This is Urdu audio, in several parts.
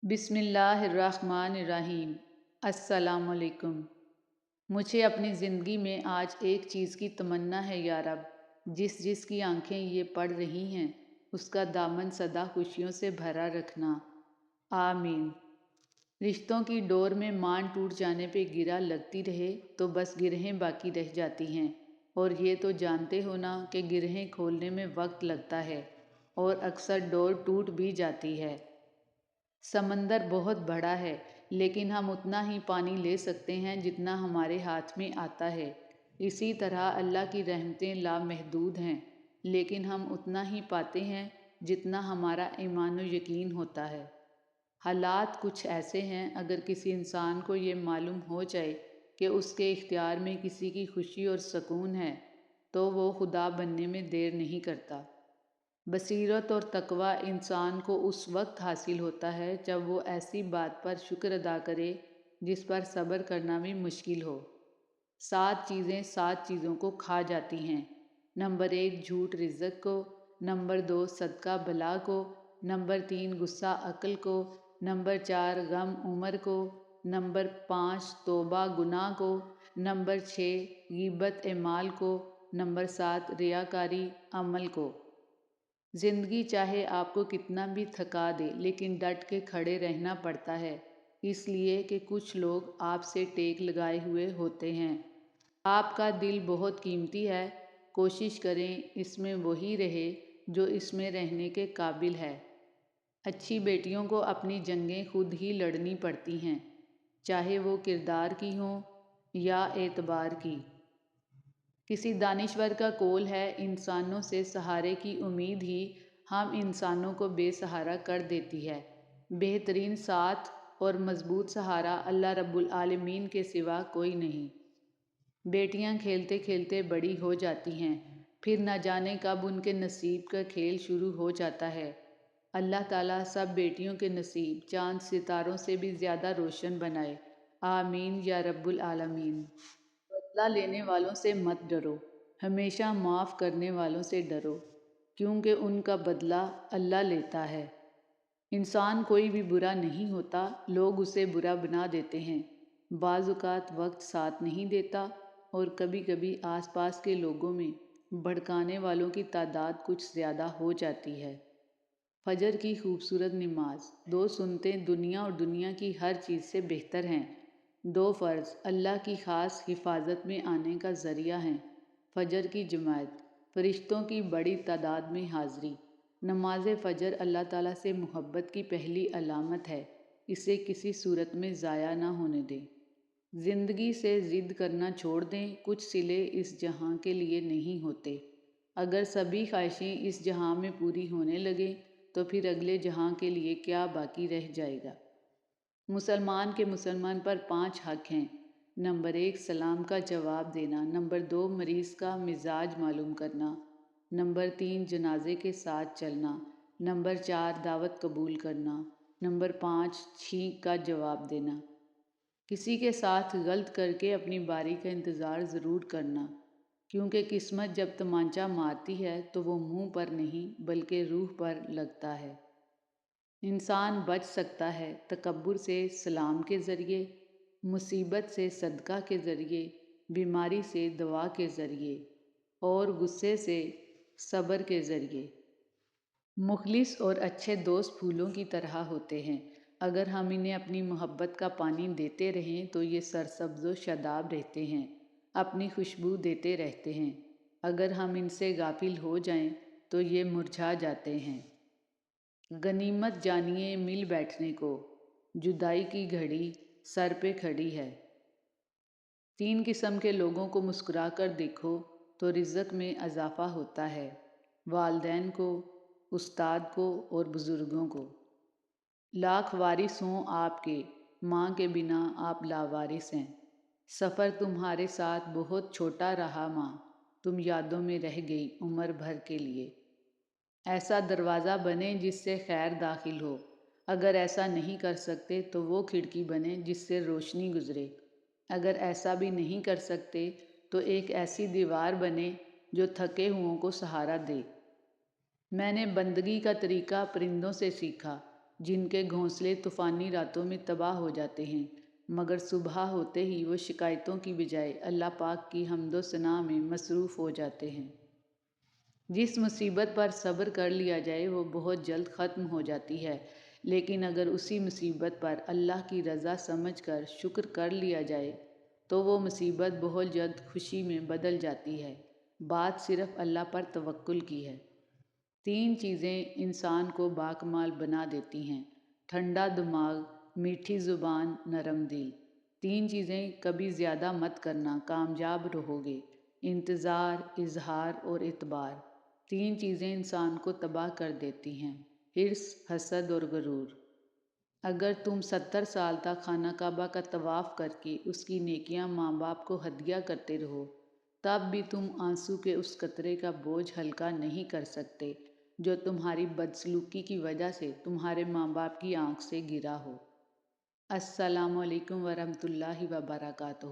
بسم اللہ الرحمن الرحیم۔ السلام علیکم۔ مجھے اپنی زندگی میں آج ایک چیز کی تمنا ہے یا رب، جس کی آنکھیں یہ پڑھ رہی ہیں اس کا دامن سدا خوشیوں سے بھرا رکھنا، آمین۔ رشتوں کی ڈور میں مان ٹوٹ جانے پہ گرہ لگتی رہے تو بس گرہیں باقی رہ جاتی ہیں، اور یہ تو جانتے ہو نا کہ گرہیں کھولنے میں وقت لگتا ہے اور اکثر ڈور ٹوٹ بھی جاتی ہے۔ سمندر بہت بڑا ہے، لیکن ہم اتنا ہی پانی لے سکتے ہیں جتنا ہمارے ہاتھ میں آتا ہے۔ اسی طرح اللہ کی رحمتیں لامحدود ہیں، لیکن ہم اتنا ہی پاتے ہیں جتنا ہمارا ایمان و یقین ہوتا ہے۔ حالات کچھ ایسے ہیں، اگر کسی انسان کو یہ معلوم ہو جائے کہ اس کے اختیار میں کسی کی خوشی اور سکون ہے تو وہ خدا بننے میں دیر نہیں کرتا۔ بصیرت اور تقویٰ انسان کو اس وقت حاصل ہوتا ہے جب وہ ایسی بات پر شکر ادا کرے جس پر صبر کرنا بھی مشکل ہو۔ 7 چیزیں 7 چیزوں کو کھا جاتی ہیں۔ نمبر 1 جھوٹ رزق کو، نمبر 2 صدقہ بلا کو، نمبر 3 غصہ عقل کو، نمبر 4 غم عمر کو، نمبر 5 توبہ گناہ کو، نمبر 6 غیبت اعمال کو، نمبر 7 ریاکاری عمل کو۔ زندگی چاہے آپ کو کتنا بھی تھکا دے، لیکن ڈٹ کے کھڑے رہنا پڑتا ہے، اس لیے کہ کچھ لوگ آپ سے ٹیک لگائے ہوئے ہوتے ہیں۔ آپ کا دل بہت قیمتی ہے، کوشش کریں اس میں وہی رہے جو اس میں رہنے کے قابل ہے۔ اچھی بیٹیوں کو اپنی جنگیں خود ہی لڑنی پڑتی ہیں، چاہے وہ کردار کی ہوں یا اعتبار کی۔ کسی دانشور کا قول ہے، انسانوں سے سہارے کی امید ہی ہم انسانوں کو بے سہارا کر دیتی ہے۔ بہترین ساتھ اور مضبوط سہارا اللہ رب العالمین کے سوا کوئی نہیں۔ بیٹیاں کھیلتے کھیلتے بڑی ہو جاتی ہیں، پھر نہ جانے کب ان کے نصیب کا کھیل شروع ہو جاتا ہے۔ اللہ تعالیٰ سب بیٹیوں کے نصیب چاند ستاروں سے بھی زیادہ روشن بنائے، آمین یا رب العالمین۔ بدلہ لینے والوں سے مت ڈرو، ہمیشہ معاف کرنے والوں سے ڈرو، کیونکہ ان کا بدلہ اللہ لیتا ہے۔ انسان کوئی بھی برا نہیں ہوتا، لوگ اسے برا بنا دیتے ہیں۔ بعض اوقات وقت ساتھ نہیں دیتا، اور کبھی کبھی آس پاس کے لوگوں میں بھڑکانے والوں کی تعداد کچھ زیادہ ہو جاتی ہے۔ فجر کی خوبصورت نماز، 2 سنتیں دنیا اور دنیا کی ہر چیز سے بہتر ہیں۔ 2 فرض اللہ کی خاص حفاظت میں آنے کا ذریعہ ہیں۔ فجر کی جماعت، فرشتوں کی بڑی تعداد میں حاضری۔ نماز فجر اللہ تعالیٰ سے محبت کی پہلی علامت ہے، اسے کسی صورت میں ضائع نہ ہونے دیں۔ زندگی سے ضد کرنا چھوڑ دیں، کچھ صلے اس جہاں کے لیے نہیں ہوتے۔ اگر سبھی خواہشیں اس جہاں میں پوری ہونے لگیں تو پھر اگلے جہاں کے لیے کیا باقی رہ جائے گا۔ مسلمان کے مسلمان پر 5 حق ہیں۔ نمبر 1 سلام کا جواب دینا، نمبر 2 مریض کا مزاج معلوم کرنا، نمبر 3 جنازے کے ساتھ چلنا، نمبر 4 دعوت قبول کرنا، نمبر 5 چھینک کا جواب دینا۔ کسی کے ساتھ غلط کر کے اپنی باری کا انتظار ضرور کرنا، کیونکہ قسمت جب تمانچہ مارتی ہے تو وہ منہ پر نہیں بلکہ روح پر لگتا ہے۔ انسان بچ سکتا ہے تکبر سے سلام کے ذریعے، مصیبت سے صدقہ کے ذریعے، بیماری سے دعا کے ذریعے، اور غصے سے صبر کے ذریعے۔ مخلص اور اچھے دوست پھولوں کی طرح ہوتے ہیں، اگر ہم انہیں اپنی محبت کا پانی دیتے رہیں تو یہ سرسبز و شاداب رہتے ہیں، اپنی خوشبو دیتے رہتے ہیں۔ اگر ہم ان سے غافل ہو جائیں تو یہ مرجھا جاتے ہیں۔ غنیمت جانیے مل بیٹھنے کو، جدائی کی گھڑی سر پہ کھڑی ہے۔ 3 قسم کے لوگوں کو مسکرا کر دیکھو تو رزق میں اضافہ ہوتا ہے، والدین کو، استاد کو اور بزرگوں کو۔ لاکھ وارث ہوں آپ کے، ماں کے بنا آپ لاوارث ہیں۔ سفر تمہارے ساتھ بہت چھوٹا رہا ماں، تم یادوں میں رہ گئی عمر بھر کے لیے۔ ایسا دروازہ بنیں جس سے خیر داخل ہو، اگر ایسا نہیں کر سکتے تو وہ کھڑکی بنیں جس سے روشنی گزرے۔ اگر ایسا بھی نہیں کر سکتے تو ایک ایسی دیوار بنے جو تھکے ہوں کو سہارا دے۔ میں نے بندگی کا طریقہ پرندوں سے سیکھا، جن کے گھونسلے طوفانی راتوں میں تباہ ہو جاتے ہیں، مگر صبح ہوتے ہی وہ شکایتوں کی بجائے اللہ پاک کی حمد و ثنا میں مصروف ہو جاتے ہیں۔ جس مصیبت پر صبر کر لیا جائے وہ بہت جلد ختم ہو جاتی ہے، لیکن اگر اسی مصیبت پر اللہ کی رضا سمجھ کر شکر کر لیا جائے تو وہ مصیبت بہت جلد خوشی میں بدل جاتی ہے۔ بات صرف اللہ پر توکل کی ہے۔ 3 چیزیں انسان کو باکمال بنا دیتی ہیں: ٹھنڈا دماغ، میٹھی زبان، نرم دل۔ 3 چیزیں کبھی زیادہ مت کرنا، کامیاب رہو گے: انتظار، اظہار اور اعتبار۔ 3 چیزیں انسان کو تباہ کر دیتی ہیں: حرص، حسد اور غرور۔ اگر تم 70 سال تک خانہ کعبہ کا طواف کر کے اس کی نیکیاں ماں باپ کو ہدیہ کرتے رہو، تب بھی تم آنسو کے اس قطرے کا بوجھ ہلکا نہیں کر سکتے جو تمہاری بدسلوکی کی وجہ سے تمہارے ماں باپ کی آنکھ سے گرا ہو۔ السلام علیکم ورحمۃ اللہ وبرکاتہ۔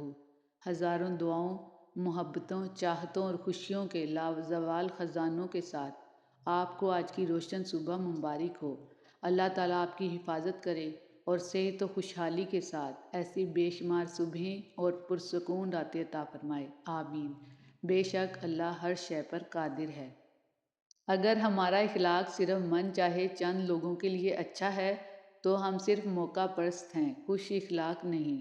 ہزاروں دعاؤں، محبتوں، چاہتوں اور خوشیوں کے لازوال خزانوں کے ساتھ آپ کو آج کی روشن صبح مبارک ہو۔ اللہ تعالیٰ آپ کی حفاظت کرے اور صحت و خوشحالی کے ساتھ ایسی بے شمار صبحیں اور پرسکون راتیں عطا فرمائے، آمین۔ بے شک اللہ ہر شے پر قادر ہے۔ اگر ہمارا اخلاق صرف من چاہے چند لوگوں کے لیے اچھا ہے تو ہم صرف موقع پرست ہیں، خوش اخلاق نہیں۔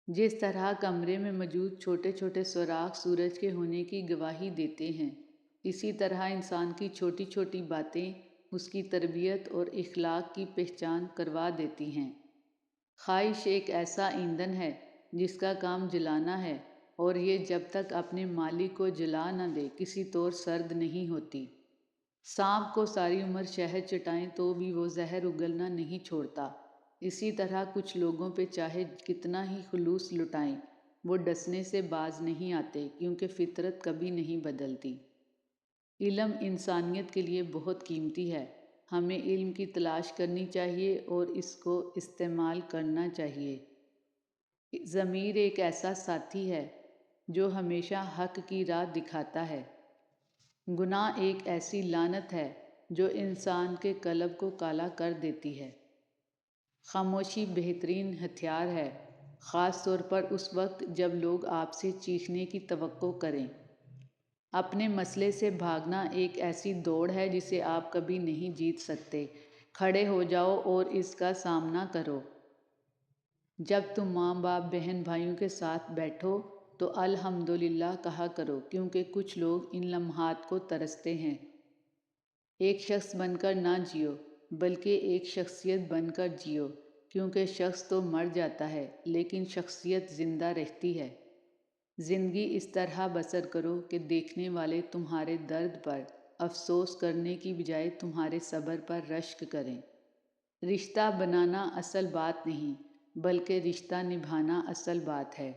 جس طرح کمرے میں موجود چھوٹے چھوٹے سوراخ سورج کے ہونے کی گواہی دیتے ہیں، اسی طرح انسان کی چھوٹی چھوٹی باتیں اس کی تربیت اور اخلاق کی پہچان کروا دیتی ہیں۔ خواہش ایک ایسا ایندھن ہے جس کا کام جلانا ہے، اور یہ جب تک اپنے مالک کو جلا نہ دے کسی طور سرد نہیں ہوتی۔ سانپ کو ساری عمر شہد چٹائیں تو بھی وہ زہر اگلنا نہیں چھوڑتا۔ اسی طرح کچھ لوگوں پہ چاہے کتنا ہی خلوص لٹائیں، وہ ڈسنے سے باز نہیں آتے، کیونکہ فطرت کبھی نہیں بدلتی۔ علم انسانیت کے لیے بہت قیمتی ہے۔ ہمیں علم کی تلاش کرنی چاہیے اور اس کو استعمال کرنا چاہیے۔ ضمیر ایک ایسا ساتھی ہے جو ہمیشہ حق کی راہ دکھاتا ہے۔ گناہ ایک ایسی لعنت ہے جو انسان کے قلب کو کالا کر دیتی ہے۔ خاموشی بہترین ہتھیار ہے، خاص طور پر اس وقت جب لوگ آپ سے چیخنے کی توقع کریں۔ اپنے مسئلے سے بھاگنا ایک ایسی دوڑ ہے جسے آپ کبھی نہیں جیت سکتے۔ کھڑے ہو جاؤ اور اس کا سامنا کرو۔ جب تم ماں باپ بہن بھائیوں کے ساتھ بیٹھو تو الحمدللہ کہا کرو، کیونکہ کچھ لوگ ان لمحات کو ترستے ہیں۔ ایک شخص بن کر نہ جیو بلکہ ایک شخصیت بن کر جیو، کیونکہ شخص تو مر جاتا ہے لیکن شخصیت زندہ رہتی ہے۔ زندگی اس طرح بسر کرو کہ دیکھنے والے تمہارے درد پر افسوس کرنے کی بجائے تمہارے صبر پر رشک کریں۔ رشتہ بنانا اصل بات نہیں بلکہ رشتہ نبھانا اصل بات ہے۔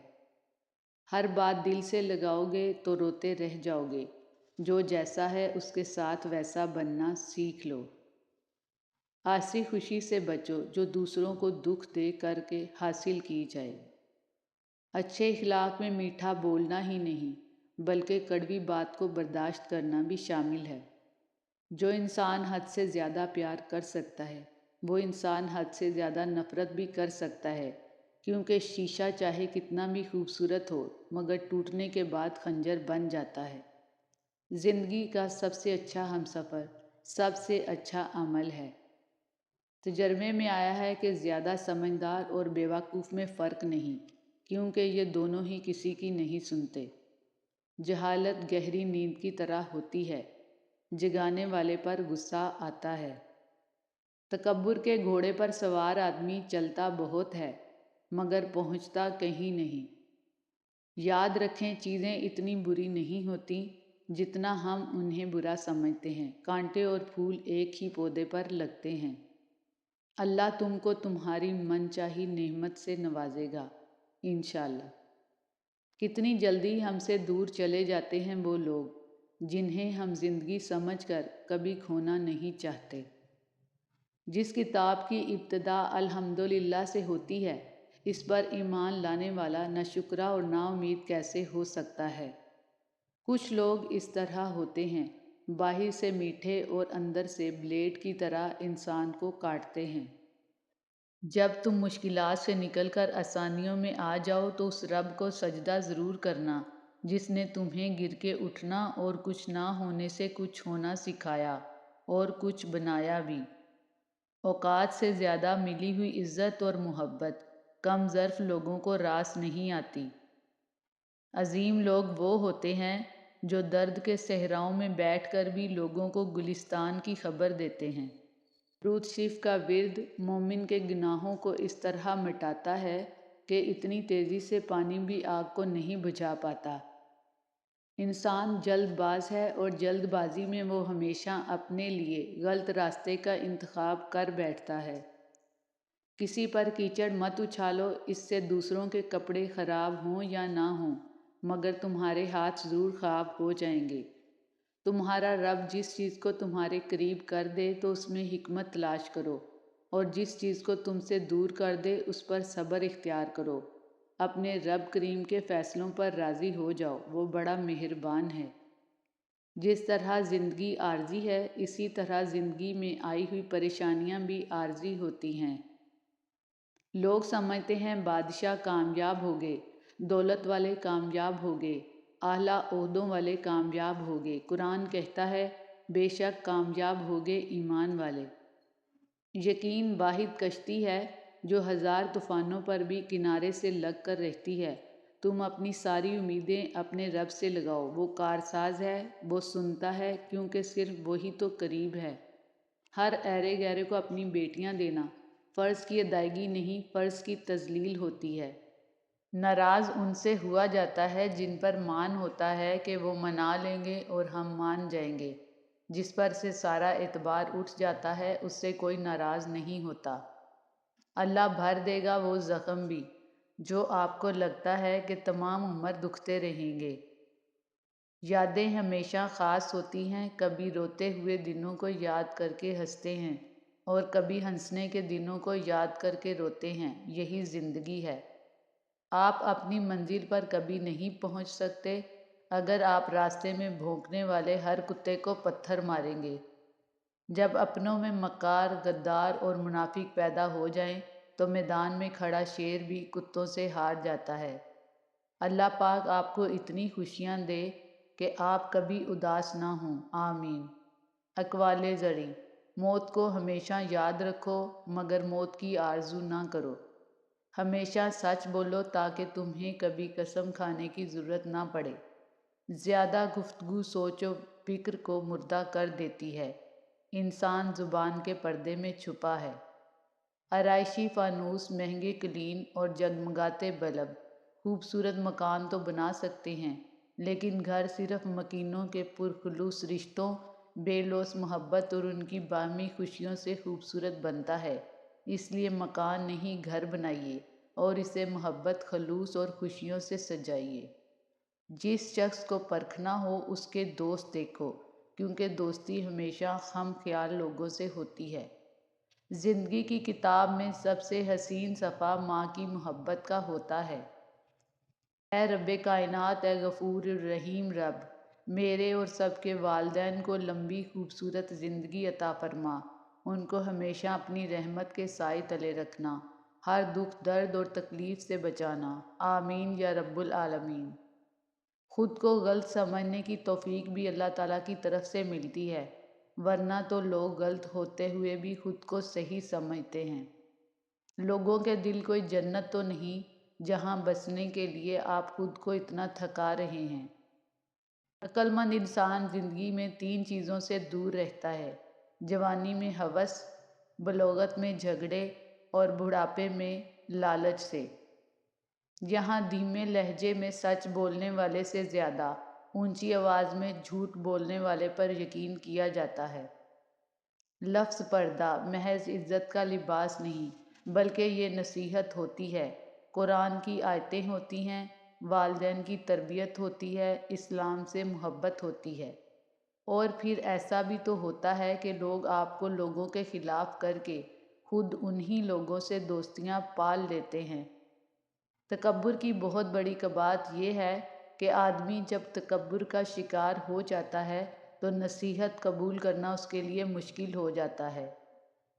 ہر بات دل سے لگاؤ گے تو روتے رہ جاؤ گے۔ جو جیسا ہے اس کے ساتھ ویسا بننا سیکھ لو۔ ایسی خوشی سے بچو جو دوسروں کو دکھ دے کر کے حاصل کی جائے۔ اچھے اخلاق میں میٹھا بولنا ہی نہیں بلکہ کڑوی بات کو برداشت کرنا بھی شامل ہے۔ جو انسان حد سے زیادہ پیار کر سکتا ہے وہ انسان حد سے زیادہ نفرت بھی کر سکتا ہے، کیونکہ شیشہ چاہے کتنا بھی خوبصورت ہو مگر ٹوٹنے کے بعد خنجر بن جاتا ہے۔ زندگی کا سب سے اچھا ہمسفر سب سے اچھا عمل ہے۔ تجربے میں آیا ہے کہ زیادہ سمجھدار اور بیوقوف میں فرق نہیں، کیونکہ یہ دونوں ہی کسی کی نہیں سنتے۔ جہالت گہری نیند کی طرح ہوتی ہے، جگانے والے پر غصہ آتا ہے۔ تکبر کے گھوڑے پر سوار آدمی چلتا بہت ہے مگر پہنچتا کہیں نہیں۔ یاد رکھیں چیزیں اتنی بری نہیں ہوتی جتنا ہم انہیں برا سمجھتے ہیں۔ کانٹے اور پھول ایک ہی پودے پر لگتے ہیں۔ اللہ تم کو تمہاری من چاہی نعمت سے نوازے گا، انشاءاللہ۔ کتنی جلدی ہم سے دور چلے جاتے ہیں وہ لوگ جنہیں ہم زندگی سمجھ کر کبھی کھونا نہیں چاہتے۔ جس کتاب کی ابتدا الحمدللہ سے ہوتی ہے، اس پر ایمان لانے والا ناشکرا اور نا امید کیسے ہو سکتا ہے؟ کچھ لوگ اس طرح ہوتے ہیں باہر سے میٹھے اور اندر سے بلیڈ کی طرح انسان کو کاٹتے ہیں۔ جب تم مشکلات سے نکل کر آسانیوں میں آ جاؤ تو اس رب کو سجدہ ضرور کرنا جس نے تمہیں گر کے اٹھنا اور کچھ نہ ہونے سے کچھ ہونا سکھایا اور کچھ بنایا بھی۔ اوقات سے زیادہ ملی ہوئی عزت اور محبت کم ظرف لوگوں کو راس نہیں آتی۔ عظیم لوگ وہ ہوتے ہیں جو درد کے صحراؤں میں بیٹھ کر بھی لوگوں کو گلستان کی خبر دیتے ہیں۔ درود شریف کا ورد مومن کے گناہوں کو اس طرح مٹاتا ہے کہ اتنی تیزی سے پانی بھی آگ کو نہیں بجھا پاتا۔ انسان جلد باز ہے اور جلد بازی میں وہ ہمیشہ اپنے لیے غلط راستے کا انتخاب کر بیٹھتا ہے۔ کسی پر کیچڑ مت اچھالو، اس سے دوسروں کے کپڑے خراب ہوں یا نہ ہوں مگر تمہارے ہاتھ ضرور خراب ہو جائیں گے۔ تمہارا رب جس چیز کو تمہارے قریب کر دے تو اس میں حکمت تلاش کرو، اور جس چیز کو تم سے دور کر دے اس پر صبر اختیار کرو۔ اپنے رب کریم کے فیصلوں پر راضی ہو جاؤ، وہ بڑا مہربان ہے۔ جس طرح زندگی عارضی ہے اسی طرح زندگی میں آئی ہوئی پریشانیاں بھی عارضی ہوتی ہیں۔ لوگ سمجھتے ہیں بادشاہ کامیاب ہو گئے، دولت والے کامیاب ہو گئے، اعلیٰ عہدوں والے کامیاب ہو گئے۔ قرآن کہتا ہے بے شک کامیاب ہو گئے ایمان والے۔ یقین واحد کشتی ہے جو ہزار طوفانوں پر بھی کنارے سے لگ کر رہتی ہے۔ تم اپنی ساری امیدیں اپنے رب سے لگاؤ، وہ کارساز ہے، وہ سنتا ہے کیونکہ صرف وہی تو قریب ہے۔ ہر ایرے گیرے کو اپنی بیٹیاں دینا فرض کی ادائیگی نہیں، فرض کی تذلیل ہوتی ہے۔ ناراض ان سے ہوا جاتا ہے جن پر مان ہوتا ہے کہ وہ منا لیں گے اور ہم مان جائیں گے۔ جس پر سے سارا اعتبار اٹھ جاتا ہے اس سے کوئی ناراض نہیں ہوتا۔ اللہ بھر دے گا وہ زخم بھی جو آپ کو لگتا ہے کہ تمام عمر دکھتے رہیں گے۔ یادیں ہمیشہ خاص ہوتی ہیں، کبھی روتے ہوئے دنوں کو یاد کر کے ہنستے ہیں اور کبھی ہنسنے کے دنوں کو یاد کر کے روتے ہیں، یہی زندگی ہے۔ آپ اپنی منزل پر کبھی نہیں پہنچ سکتے اگر آپ راستے میں بھونکنے والے ہر کتے کو پتھر ماریں گے۔ جب اپنوں میں مکار، غدار اور منافق پیدا ہو جائیں تو میدان میں کھڑا شیر بھی کتوں سے ہار جاتا ہے۔ اللہ پاک آپ کو اتنی خوشیاں دے کہ آپ کبھی اداس نہ ہوں، آمین۔ اقوال زرعی: موت کو ہمیشہ یاد رکھو مگر موت کی آرزو نہ کرو۔ ہمیشہ سچ بولو تاکہ تمہیں کبھی قسم کھانے کی ضرورت نہ پڑے۔ زیادہ گفتگو سوچ و فکر کو مردہ کر دیتی ہے۔ انسان زبان کے پردے میں چھپا ہے۔ آرائشی فانوس، مہنگے قلین اور جگمگاتے بلب خوبصورت مکان تو بنا سکتے ہیں لیکن گھر صرف مکینوں کے پرخلوص رشتوں، بے لوث محبت اور ان کی باہمی خوشیوں سے خوبصورت بنتا ہے۔ اس لیے مکان نہیں گھر بنائیے اور اسے محبت، خلوص اور خوشیوں سے سجائیے۔ جس شخص کو پرکھنا ہو اس کے دوست دیکھو کیونکہ دوستی ہمیشہ خام خیال لوگوں سے ہوتی ہے۔ زندگی کی کتاب میں سب سے حسین صفحہ ماں کی محبت کا ہوتا ہے۔ اے رب کائنات، اے غفور الرحیم رب، میرے اور سب کے والدین کو لمبی خوبصورت زندگی عطا فرما، ان کو ہمیشہ اپنی رحمت کے سائے تلے رکھنا، ہر دکھ، درد اور تکلیف سے بچانا، آمین یا رب العالمین۔ خود کو غلط سمجھنے کی توفیق بھی اللہ تعالیٰ کی طرف سے ملتی ہے، ورنہ تو لوگ غلط ہوتے ہوئے بھی خود کو صحیح سمجھتے ہیں۔ لوگوں کے دل کوئی جنت تو نہیں جہاں بسنے کے لیے آپ خود کو اتنا تھکا رہے ہیں۔ عقل مند انسان زندگی میں 3 چیزوں سے دور رہتا ہے: جوانی میں ہوس، بلوغت میں جھگڑے اور بڑھاپے میں لالچ سے۔ یہاں دھیمے لہجے میں سچ بولنے والے سے زیادہ اونچی آواز میں جھوٹ بولنے والے پر یقین کیا جاتا ہے۔ لفظ پردہ محض عزت کا لباس نہیں بلکہ یہ نصیحت ہوتی ہے، قرآن کی آیتیں ہوتی ہیں، والدین کی تربیت ہوتی ہے، اسلام سے محبت ہوتی ہے۔ اور پھر ایسا بھی تو ہوتا ہے کہ لوگ آپ کو لوگوں کے خلاف کر کے خود انہی لوگوں سے دوستیاں پال لیتے ہیں۔ تکبر کی بہت بڑی بات یہ ہے کہ آدمی جب تکبر کا شکار ہو جاتا ہے تو نصیحت قبول کرنا اس کے لیے مشکل ہو جاتا ہے۔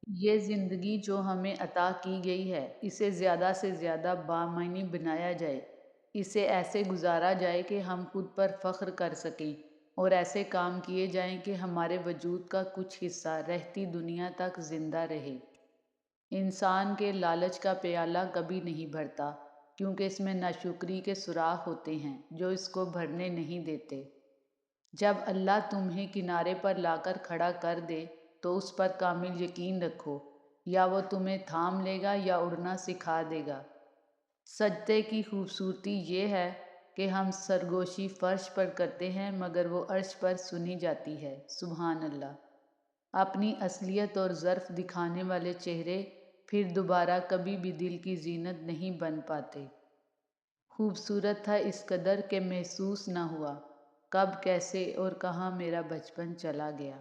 یہ زندگی جو ہمیں عطا کی گئی ہے اسے زیادہ سے زیادہ بامعنی بنایا جائے، اسے ایسے گزارا جائے کہ ہم خود پر فخر کر سکیں، اور ایسے کام کیے جائیں کہ ہمارے وجود کا کچھ حصہ رہتی دنیا تک زندہ رہے۔ انسان کے لالچ کا پیالہ کبھی نہیں بھرتا، کیونکہ اس میں ناشکری کے سوراخ ہوتے ہیں جو اس کو بھرنے نہیں دیتے۔ جب اللہ تمہیں کنارے پر لا کر کھڑا کر دے تو اس پر کامل یقین رکھو، یا وہ تمہیں تھام لے گا یا اڑنا سکھا دے گا۔ سجدے کی خوبصورتی یہ ہے کہ ہم سرگوشی فرش پر کرتے ہیں مگر وہ عرش پر سنی جاتی ہے۔ سبحان اللہ۔ اپنی اصلیت اور ظرف دکھانے والے چہرے پھر دوبارہ کبھی بھی دل کی زینت نہیں بن پاتے۔ خوبصورت تھا اس قدر کہ محسوس نہ ہوا، کب کیسے اور کہاں میرا بچپن چلا گیا۔